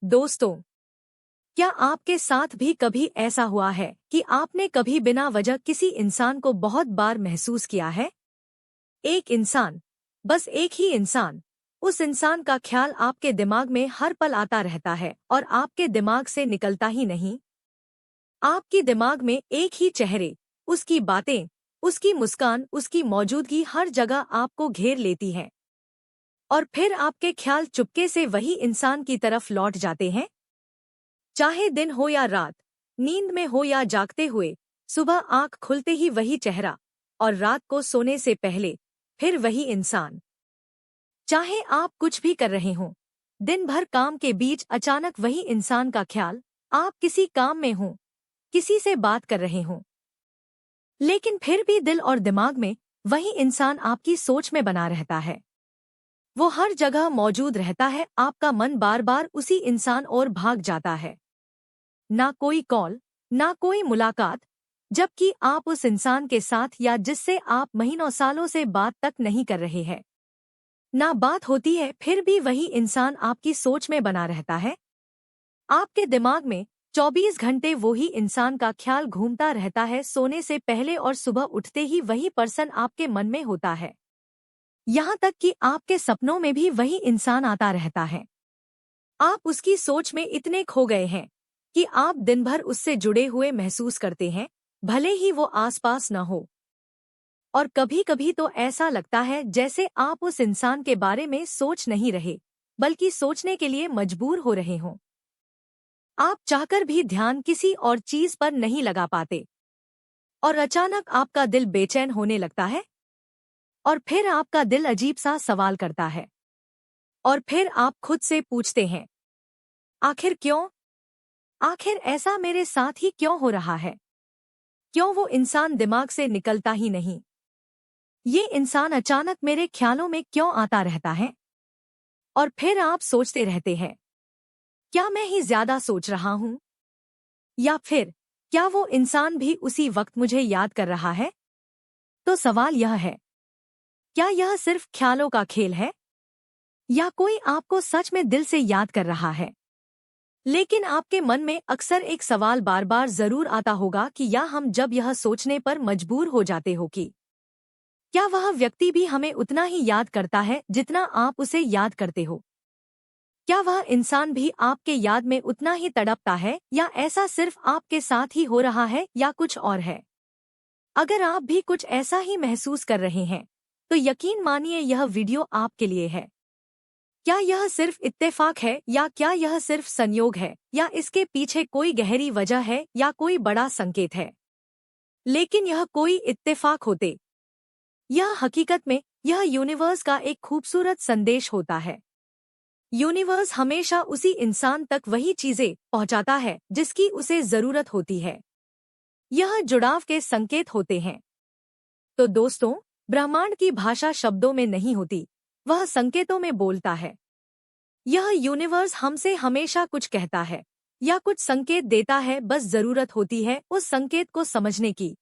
दोस्तों, क्या आपके साथ भी कभी ऐसा हुआ है कि आपने कभी बिना वजह किसी इंसान को बहुत बार महसूस किया है? एक इंसान, बस एक ही इंसान, उस इंसान का ख्याल आपके दिमाग में हर पल आता रहता है और आपके दिमाग से निकलता ही नहीं। आपके दिमाग में एक ही चेहरे, उसकी बातें, उसकी मुस्कान, उसकी मौजूदगी हर जगह आपको घेर लेती है। और फिर आपके ख्याल चुपके से वही इंसान की तरफ लौट जाते हैं। चाहे दिन हो या रात, नींद में हो या जागते हुए, सुबह आंख खुलते ही वही चेहरा, और रात को सोने से पहले फिर वही इंसान। चाहे आप कुछ भी कर रहे हों, दिन भर काम के बीच अचानक वही इंसान का ख्याल, आप किसी काम में हों, किसी से बात कर रहे हों, लेकिन फिर भी दिल और दिमाग में वही इंसान आपकी सोच में बना रहता है। वो हर जगह मौजूद रहता है, आपका मन बार बार उसी इंसान और भाग जाता है। ना कोई कॉल, ना कोई मुलाकात, जबकि आप उस इंसान के साथ या जिससे आप महीनों सालों से बात तक नहीं कर रहे हैं। ना बात होती है, फिर भी वही इंसान आपकी सोच में बना रहता है। आपके दिमाग में 24 घंटे वो ही इंसान का ख्याल घूमता रहता है, सोने से पहले और सुबह उठते ही वही पर्सन आपके मन में होता है। यहाँ तक कि आपके सपनों में भी वही इंसान आता रहता है। आप उसकी सोच में इतने खो गए हैं कि आप दिन भर उससे जुड़े हुए महसूस करते हैं, भले ही वो आसपास न हो। और कभी कभी तो ऐसा लगता है जैसे आप उस इंसान के बारे में सोच नहीं रहे, बल्कि सोचने के लिए मजबूर हो रहे हों। आप चाहकर भी ध्यान किसी और चीज पर नहीं लगा पाते, और अचानक आपका दिल बेचैन होने लगता है। और फिर आपका दिल अजीब सा सवाल करता है, और फिर आप खुद से पूछते हैं, आखिर क्यों? आखिर ऐसा मेरे साथ ही क्यों हो रहा है? क्यों वो इंसान दिमाग से निकलता ही नहीं? ये इंसान अचानक मेरे ख्यालों में क्यों आता रहता है? और फिर आप सोचते रहते हैं, क्या मैं ही ज्यादा सोच रहा हूं? या फिर क्या वो इंसान भी उसी वक्त मुझे याद कर रहा है? तो सवाल यह है, क्या यह सिर्फ ख्यालों का खेल है, या कोई आपको सच में दिल से याद कर रहा है? लेकिन आपके मन में अक्सर एक सवाल बार बार जरूर आता होगा कि या हम जब यह सोचने पर मजबूर हो जाते हो कि क्या वह व्यक्ति भी हमें उतना ही याद करता है जितना आप उसे याद करते हो? क्या वह इंसान भी आपके याद में उतना ही तड़पता है, या ऐसा सिर्फ आपके साथ ही हो रहा है या कुछ और है? अगर आप भी कुछ ऐसा ही महसूस कर रहे हैं, तो यकीन मानिए यह वीडियो आपके लिए है। क्या यह सिर्फ इत्तेफाक है, या क्या यह सिर्फ संयोग है, या इसके पीछे कोई गहरी वजह है या कोई बड़ा संकेत है? लेकिन यह कोई इत्तेफाक होते, यह हकीकत में यह यूनिवर्स का एक खूबसूरत संदेश होता है। यूनिवर्स हमेशा उसी इंसान तक वही चीजें पहुंचाता है जिसकी उसे जरूरत होती है। यह जुड़ाव के संकेत होते हैं। तो दोस्तों, ब्रह्मांड की भाषा शब्दों में नहीं होती, वह संकेतों में बोलता है। यह यूनिवर्स हमसे हमेशा कुछ कहता है या कुछ संकेत देता है, बस जरूरत होती है उस संकेत को समझने की।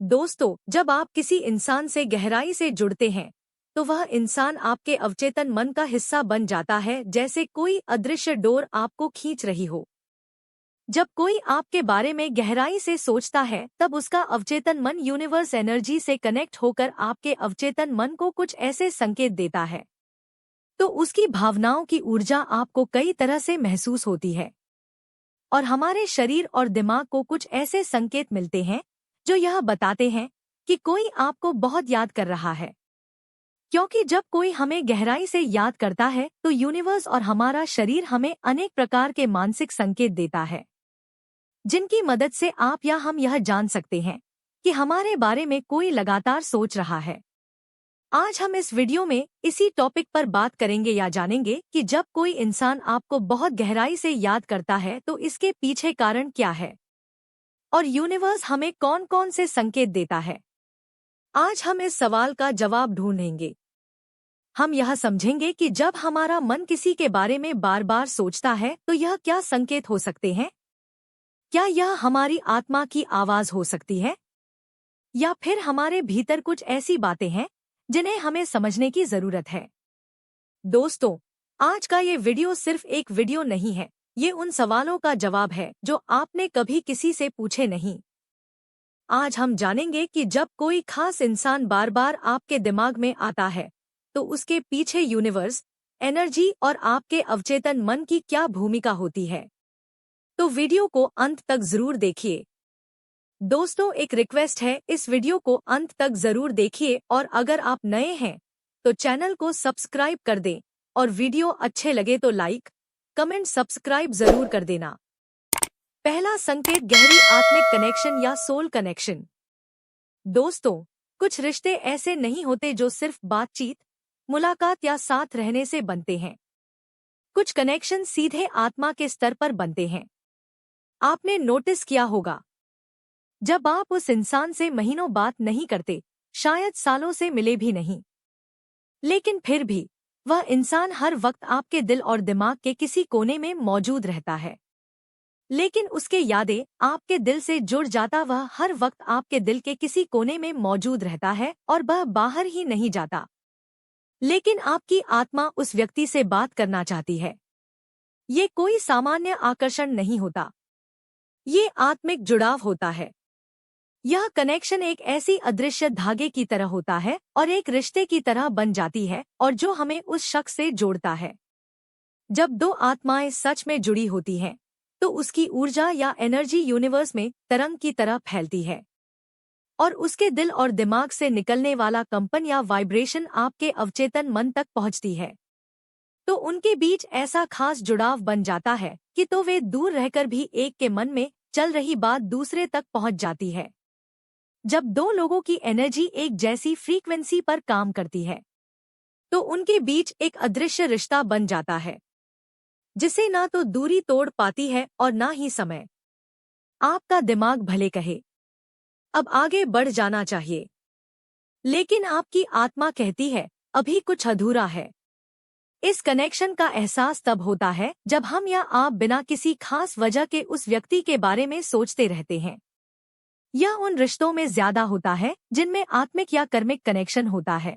दोस्तों, जब आप किसी इंसान से गहराई से जुड़ते हैं, तो वह इंसान आपके अवचेतन मन का हिस्सा बन जाता है, जैसे कोई अदृश्य डोर आपको खींच रही हो। जब कोई आपके बारे में गहराई से सोचता है, तब उसका अवचेतन मन यूनिवर्स एनर्जी से कनेक्ट होकर आपके अवचेतन मन को कुछ ऐसे संकेत देता है। तो उसकी भावनाओं की ऊर्जा आपको कई तरह से महसूस होती है, और हमारे शरीर और दिमाग को कुछ ऐसे संकेत मिलते हैं जो यह बताते हैं कि कोई आपको बहुत याद कर रहा है। क्योंकि जब कोई हमें गहराई से याद करता है, तो यूनिवर्स और हमारा शरीर हमें अनेक प्रकार के मानसिक संकेत देता है, जिनकी मदद से आप या हम यह जान सकते हैं कि हमारे बारे में कोई लगातार सोच रहा है। आज हम इस वीडियो में इसी टॉपिक पर बात करेंगे, या जानेंगे कि जब कोई इंसान आपको बहुत गहराई से याद करता है तो इसके पीछे कारण क्या है, और यूनिवर्स हमें कौन कौन से संकेत देता है। आज हम इस सवाल का जवाब ढूंढेंगे। हम यह समझेंगे कि जब हमारा मन किसी के बारे में बार बार सोचता है, तो यह क्या संकेत हो सकते हैं। क्या यह हमारी आत्मा की आवाज हो सकती है, या फिर हमारे भीतर कुछ ऐसी बातें हैं जिन्हें हमें समझने की जरूरत है। दोस्तों, आज का ये वीडियो सिर्फ एक वीडियो नहीं है, ये उन सवालों का जवाब है जो आपने कभी किसी से पूछे नहीं। आज हम जानेंगे कि जब कोई खास इंसान बार बार आपके दिमाग में आता है, तो उसके पीछे यूनिवर्स, एनर्जी और आपके अवचेतन मन की क्या भूमिका होती है। तो वीडियो को अंत तक जरूर देखिए। दोस्तों, एक रिक्वेस्ट है, इस वीडियो को अंत तक जरूर देखिए और अगर आप नए हैं तो चैनल को सब्सक्राइब कर दें और वीडियो अच्छे लगे तो लाइक, कमेंट, सब्सक्राइब जरूर कर देना। पहला संकेत, गहरी आत्मिक कनेक्शन या सोल कनेक्शन। दोस्तों, कुछ रिश्ते ऐसे नहीं होते जो सिर्फ बातचीत, मुलाकात या साथ रहने से बनते हैं। कुछ कनेक्शन सीधे आत्मा के स्तर पर बनते हैं। आपने नोटिस किया होगा, जब आप उस इंसान से महीनों बात नहीं करते, शायद सालों से मिले भी नहीं, लेकिन फिर भी वह इंसान हर वक्त आपके दिल और दिमाग के किसी कोने में मौजूद रहता है। लेकिन उसके यादें आपके दिल से जुड़ जाता, वह हर वक्त आपके दिल के किसी कोने में मौजूद रहता है और वह बाहर ही नहीं जाता। लेकिन आपकी आत्मा उस व्यक्ति से बात करना चाहती है। ये कोई सामान्य आकर्षण नहीं होता, ये आत्मिक जुड़ाव होता है। यह कनेक्शन एक ऐसी अदृश्य धागे की तरह होता है और एक रिश्ते की तरह बन जाती है और जो हमें उस शख्स से जोड़ता है। जब दो आत्माएं सच में जुड़ी होती हैं, तो उसकी ऊर्जा या एनर्जी यूनिवर्स में तरंग की तरह फैलती है और उसके दिल और दिमाग से निकलने वाला कंपन या वाइब्रेशन आपके अवचेतन मन तक पहुंचती है। तो उनके बीच ऐसा खास जुड़ाव बन जाता है कि तो वे दूर रहकर भी एक के मन में चल रही बात दूसरे तक पहुंच जाती है। जब दो लोगों की एनर्जी एक जैसी फ्रीक्वेंसी पर काम करती है, तो उनके बीच एक अदृश्य रिश्ता बन जाता है, जिसे ना तो दूरी तोड़ पाती है और ना ही समय। आपका दिमाग भले कहे अब आगे बढ़ जाना चाहिए, लेकिन आपकी आत्मा कहती है अभी कुछ अधूरा है। इस कनेक्शन का एहसास तब होता है जब हम या आप बिना किसी खास वजह के उस व्यक्ति के बारे में सोचते रहते हैं। यह उन रिश्तों में ज्यादा होता है जिनमें आत्मिक या कर्मिक कनेक्शन होता है।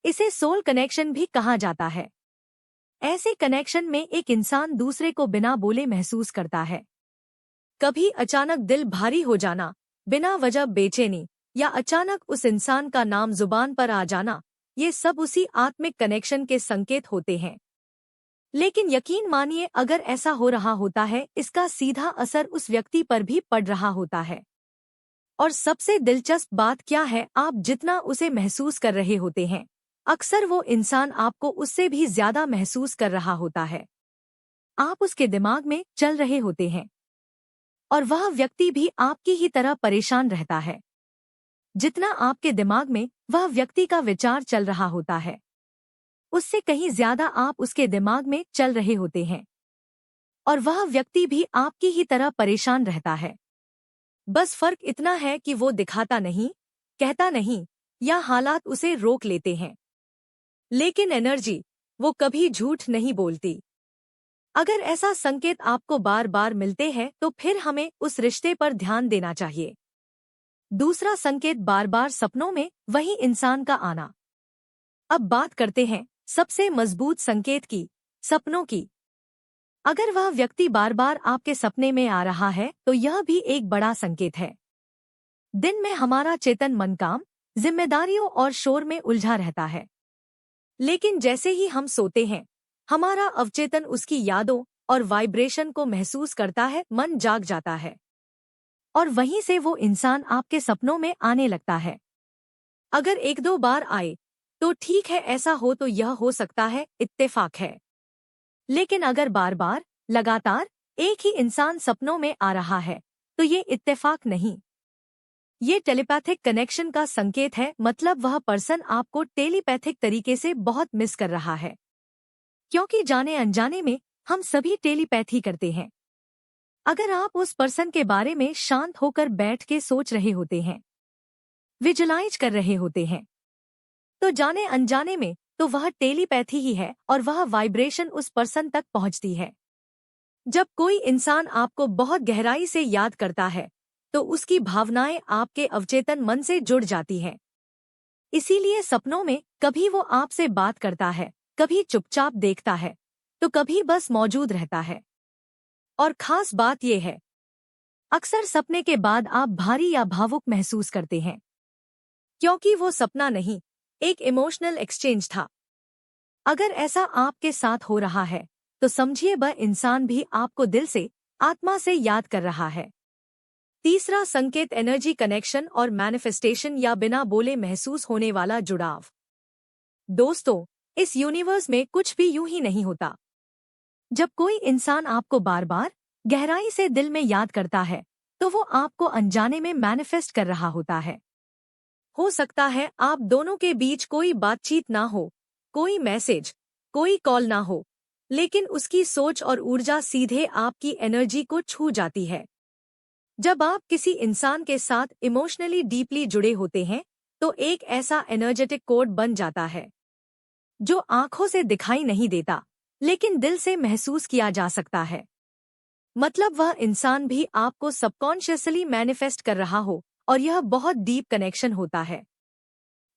इसे सोल कनेक्शन भी कहा जाता है। ऐसे कनेक्शन में एक इंसान दूसरे को बिना बोले महसूस करता है। कभी अचानक दिल भारी हो जाना, बिना वजह बेचैनी, या अचानक उस इंसान का नाम जुबान पर आ जाना, ये सब उसी आत्मिक कनेक्शन के संकेत होते हैं। लेकिन यकीन मानिए, अगर ऐसा हो रहा होता है, इसका सीधा असर उस व्यक्ति पर भी पड़ रहा होता है। और सबसे दिलचस्प बात क्या है, आप जितना उसे महसूस कर रहे होते हैं, अक्सर वो इंसान आपको उससे भी ज्यादा महसूस कर रहा होता है। आप उसके दिमाग में चल रहे होते हैं और वह व्यक्ति भी आपकी ही तरह परेशान रहता है। जितना आपके दिमाग में वह व्यक्ति का विचार चल रहा होता है, उससे कहीं ज्यादा आप उसके दिमाग में चल रहे होते हैं और वह व्यक्ति भी आपकी ही तरह परेशान रहता है। बस फर्क इतना है कि वो दिखाता नहीं, कहता नहीं, या हालात उसे रोक लेते हैं, लेकिन एनर्जी, वो कभी झूठ नहीं बोलती। अगर ऐसा संकेत आपको बार बार मिलते हैं तो फिर हमें उस रिश्ते पर ध्यान देना चाहिए। दूसरा संकेत, बार बार सपनों में वही इंसान का आना। अब बात करते हैं सबसे मजबूत संकेत की, सपनों की। अगर वह व्यक्ति बार बार आपके सपने में आ रहा है तो यह भी एक बड़ा संकेत है। दिन में हमारा चेतन मन काम, जिम्मेदारियों और शोर में उलझा रहता है, लेकिन जैसे ही हम सोते हैं, हमारा अवचेतन उसकी यादों और वाइब्रेशन को महसूस करता है, मन जाग जाता है और वहीं से वो इंसान आपके सपनों में आने लगता है। अगर एक दो बार आए तो ठीक है, ऐसा हो तो यह हो सकता है इत्तेफाक है। लेकिन अगर बार बार लगातार एक ही इंसान सपनों में आ रहा है तो ये इत्तेफाक नहीं, ये टेलीपैथिक कनेक्शन का संकेत है। मतलब वह पर्सन आपको टेलीपैथिक तरीके से बहुत मिस कर रहा है, क्योंकि जाने अनजाने में हम सभी टेलीपैथी करते हैं। अगर आप उस पर्सन के बारे में शांत होकर बैठ के सोच रहे होते हैं, विजुलाइज कर रहे होते हैं, तो जाने अनजाने में तो वह टेलीपैथी ही है और वह वाइब्रेशन उस पर्सन तक पहुंचती है। जब कोई इंसान आपको बहुत गहराई से याद करता है तो उसकी भावनाएं आपके अवचेतन मन से जुड़ जाती हैं। इसीलिए सपनों में कभी वो आपसे बात करता है कभी चुपचाप देखता है, तो कभी बस मौजूद रहता है। और खास बात यह है, अक्सर सपने के बाद आप भारी या भावुक महसूस करते हैं, क्योंकि वो सपना नहीं, एक इमोशनल एक्सचेंज था। अगर ऐसा आपके साथ हो रहा है, तो समझिए वह इंसान भी आपको दिल से, आत्मा से याद कर रहा है। तीसरा संकेत एनर्जी कनेक्शन और मैनिफेस्टेशन या बिना बोले महसूस होने वाला जुड़ाव। दोस्तों, इस यूनिवर्स में कुछ भी यूं ही नहीं होता। जब कोई इंसान आपको बार बार गहराई से दिल में याद करता है, तो वो आपको अनजाने में मैनिफेस्ट कर रहा होता है। हो सकता है आप दोनों के बीच कोई बातचीत ना हो, कोई मैसेज, कोई कॉल ना हो, लेकिन उसकी सोच और ऊर्जा सीधे आपकी एनर्जी को छू जाती है। जब आप किसी इंसान के साथ इमोशनली डीपली जुड़े होते हैं, तो एक ऐसा एनर्जेटिक कोड बन जाता है जो आंखों से दिखाई नहीं देता, लेकिन दिल से महसूस किया जा सकता है। मतलब वह इंसान भी आपको सबकॉन्शियसली मैनिफेस्ट कर रहा हो, और यह बहुत डीप कनेक्शन होता है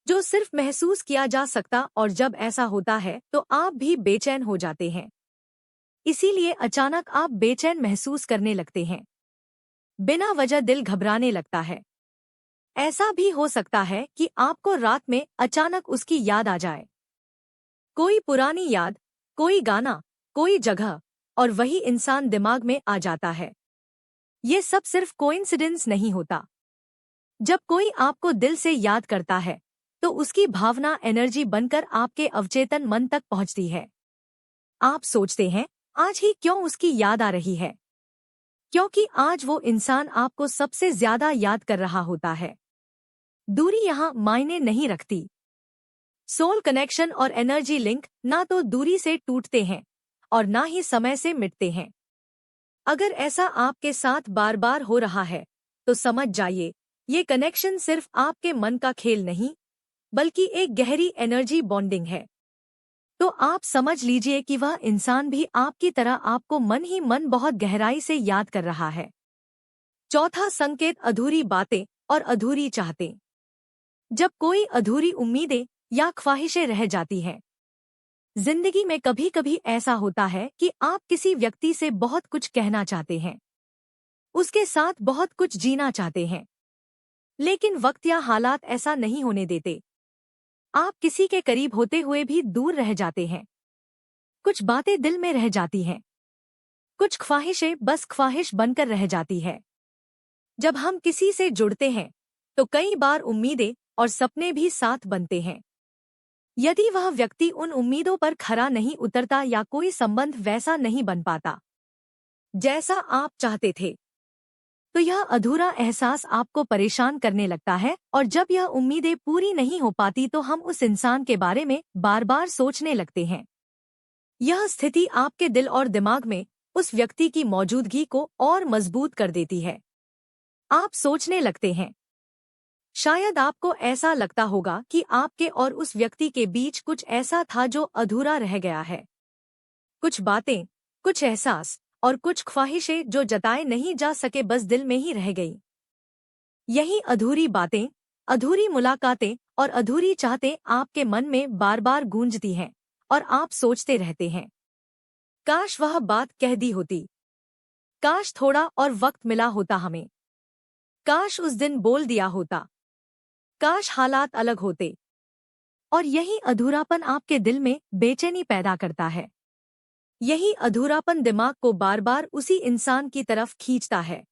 जो सिर्फ महसूस किया जा सकता। और जब ऐसा होता है तो आप भी बेचैन हो जाते हैं। इसीलिए अचानक आप बेचैन महसूस करने लगते हैं, बिना वजह दिल घबराने लगता है। ऐसा भी हो सकता है कि आपको रात में अचानक उसकी याद आ जाए, कोई पुरानी याद, कोई गाना, कोई जगह, और वही इंसान दिमाग में आ जाता है। ये सब सिर्फ कोइंसिडेंस नहीं होता। जब कोई आपको दिल से याद करता है, तो उसकी भावना एनर्जी बनकर आपके अवचेतन मन तक पहुंचती है। आप सोचते हैं, आज ही क्यों उसकी याद आ रही है? क्योंकि आज वो इंसान आपको सबसे ज्यादा याद कर रहा होता है। दूरी यहाँ मायने नहीं रखती। सोल कनेक्शन और एनर्जी लिंक ना तो दूरी से टूटते हैं और ना ही समय से मिटते हैं। अगर ऐसा आपके साथ बार बार हो रहा है, तो समझ जाइए, ये कनेक्शन सिर्फ आपके मन का खेल नहीं, बल्कि एक गहरी एनर्जी बॉन्डिंग है। तो आप समझ लीजिए कि वह इंसान भी आपकी तरह आपको मन ही मन बहुत गहराई से याद कर रहा है। चौथा संकेत अधूरी बातें और अधूरी चाहतें। जब कोई अधूरी उम्मीदें या ख्वाहिशें रह जाती हैं। जिंदगी में कभी कभी ऐसा होता है कि आप किसी व्यक्ति से बहुत कुछ कहना चाहते हैं, उसके साथ बहुत कुछ जीना चाहते हैं, लेकिन वक्त या हालात ऐसा नहीं होने देते। आप किसी के करीब होते हुए भी दूर रह जाते हैं। कुछ बातें दिल में रह जाती हैं, कुछ ख्वाहिशें बस ख्वाहिश बनकर रह जाती है। जब हम किसी से जुड़ते हैं, तो कई बार उम्मीदें और सपने भी साथ बनते हैं। यदि वह व्यक्ति उन उम्मीदों पर खरा नहीं उतरता या कोई संबंध वैसा नहीं बन पाता जैसा आप चाहते थे, तो यह अधूरा एहसास आपको परेशान करने लगता है। और जब यह उम्मीदें पूरी नहीं हो पाती, तो हम उस इंसान के बारे में बार बार सोचने लगते हैं। यह स्थिति आपके दिल और दिमाग में उस व्यक्ति की मौजूदगी को और मजबूत कर देती है। आप सोचने लगते हैं, शायद आपको ऐसा लगता होगा कि आपके और उस व्यक्ति के बीच कुछ ऐसा था जो अधूरा रह गया है। कुछ बातें, कुछ एहसास और कुछ ख्वाहिशें जो जताए नहीं जा सके, बस दिल में ही रह गई। यही अधूरी बातें, अधूरी मुलाकातें और अधूरी चाहतें आपके मन में बार बार गूंजती हैं, और आप सोचते रहते हैं, काश वह बात कह दी होती, काश थोड़ा और वक्त मिला होता हमें, काश उस दिन बोल दिया होता, काश हालात अलग होते। और यही अधूरापन आपके दिल में बेचैनी पैदा करता है। यही अधूरापन दिमाग को बार बार उसी इंसान की तरफ खींचता है।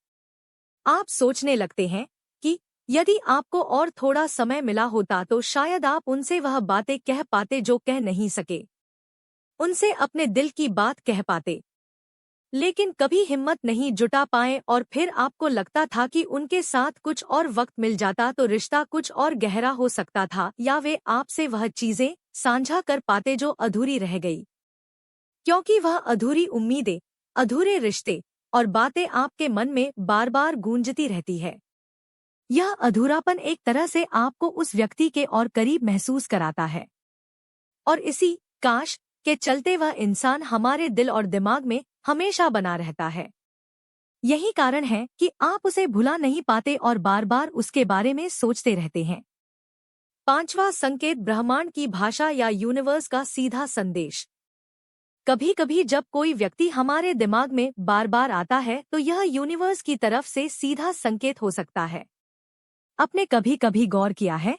आप सोचने लगते हैं कि यदि आपको और थोड़ा समय मिला होता, तो शायद आप उनसे वह बातें कह पाते जो कह नहीं सके, उनसे अपने दिल की बात कह पाते, लेकिन कभी हिम्मत नहीं जुटा पाए। और फिर आपको लगता था कि उनके साथ कुछ और वक्त मिल जाता तो रिश्ता कुछ और गहरा हो सकता था, या वे आपसे वह चीजें साझा कर पाते जो अधूरी रह गई। क्योंकि वह अधूरी उम्मीदें, अधूरे रिश्ते और बातें आपके मन में बार बार गूंजती रहती है। यह अधूरापन एक तरह से आपको उस व्यक्ति के और करीब महसूस कराता है, और इसी काश के चलते वह इंसान हमारे दिल और दिमाग में हमेशा बना रहता है। यही कारण है कि आप उसे भुला नहीं पाते और बार बार उसके बारे में सोचते रहते हैं। पांचवा संकेत ब्रह्मांड की भाषा या यूनिवर्स का सीधा संदेश। कभी कभी जब कोई व्यक्ति हमारे दिमाग में बार बार आता है तो यह यूनिवर्स की तरफ से सीधा संकेत हो सकता है। आपने कभी कभी गौर किया है?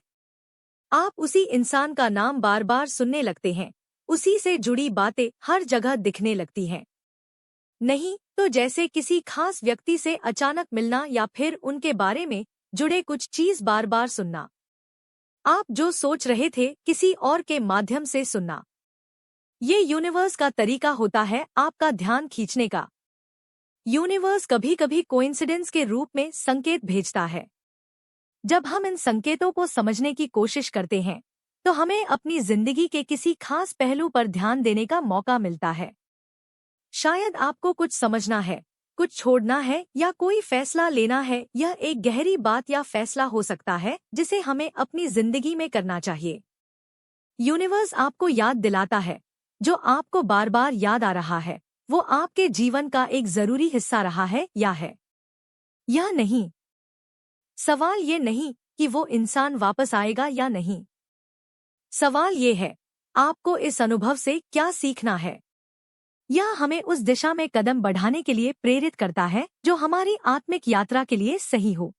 आप उसी इंसान का नाम बार बार सुनने लगते हैं, उसी से जुड़ी बातें हर जगह दिखने लगती हैं। नहीं तो जैसे किसी खास व्यक्ति से अचानक मिलना या फिर उनके बारे में जुड़े कुछ चीज बार बार सुनना। आप जो सोच रहे थे किसी और के माध्यम से सुनना। ये यूनिवर्स का तरीका होता है आपका ध्यान खींचने का। यूनिवर्स कभी कभी कोइंसिडेंस के रूप में संकेत भेजता है। जब हम इन संकेतों को समझने की कोशिश करते हैं तो हमें अपनी जिंदगी के किसी खास पहलू पर ध्यान देने का मौका मिलता है। शायद आपको कुछ समझना है, कुछ छोड़ना है या कोई फैसला लेना है। यह एक गहरी बात या फैसला हो सकता है जिसे हमें अपनी जिंदगी में करना चाहिए। यूनिवर्स आपको याद दिलाता है, जो आपको बार बार याद आ रहा है वो आपके जीवन का एक जरूरी हिस्सा रहा है या है। यह नहीं, सवाल ये नहीं कि वो इंसान वापस आएगा या नहीं। सवाल ये है, आपको इस अनुभव से क्या सीखना है। यह हमें उस दिशा में कदम बढ़ाने के लिए प्रेरित करता है जो हमारी आत्मिक यात्रा के लिए सही हो।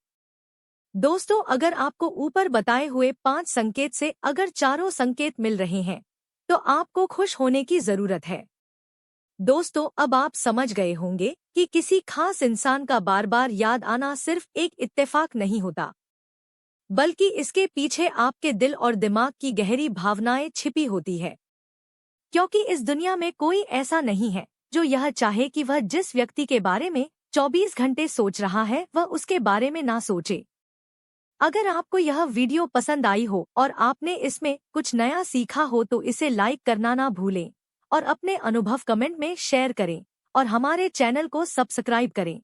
दोस्तों, अगर आपको ऊपर बताए हुए 5 संकेत से अगर चारों संकेत मिल रहे हैं तो आपको खुश होने की जरूरत है। दोस्तों, अब आप समझ गए होंगे कि किसी खास इंसान का बार बार याद आना सिर्फ एक इत्तेफाक नहीं होता, बल्कि इसके पीछे आपके दिल और दिमाग की गहरी भावनाएं छिपी होती है। क्योंकि इस दुनिया में कोई ऐसा नहीं है जो यह चाहे कि वह जिस व्यक्ति के बारे में 24 घंटे सोच रहा है वह उसके बारे में ना सोचे। अगर आपको यह वीडियो पसंद आई हो और आपने इसमें कुछ नया सीखा हो तो इसे लाइक करना ना भूलें और अपने अनुभव कमेंट में शेयर करें और हमारे चैनल को सब्सक्राइब करें।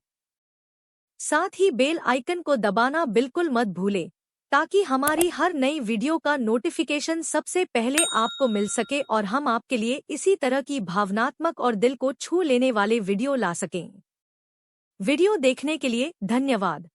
साथ ही बेल आइकन को दबाना बिल्कुल मत भूलें ताकि हमारी हर नई वीडियो का नोटिफिकेशन सबसे पहले आपको मिल सके और हम आपके लिए इसी तरह की भावनात्मक और दिल को छू लेने वाले वीडियो ला सकें। वीडियो देखने के लिए धन्यवाद।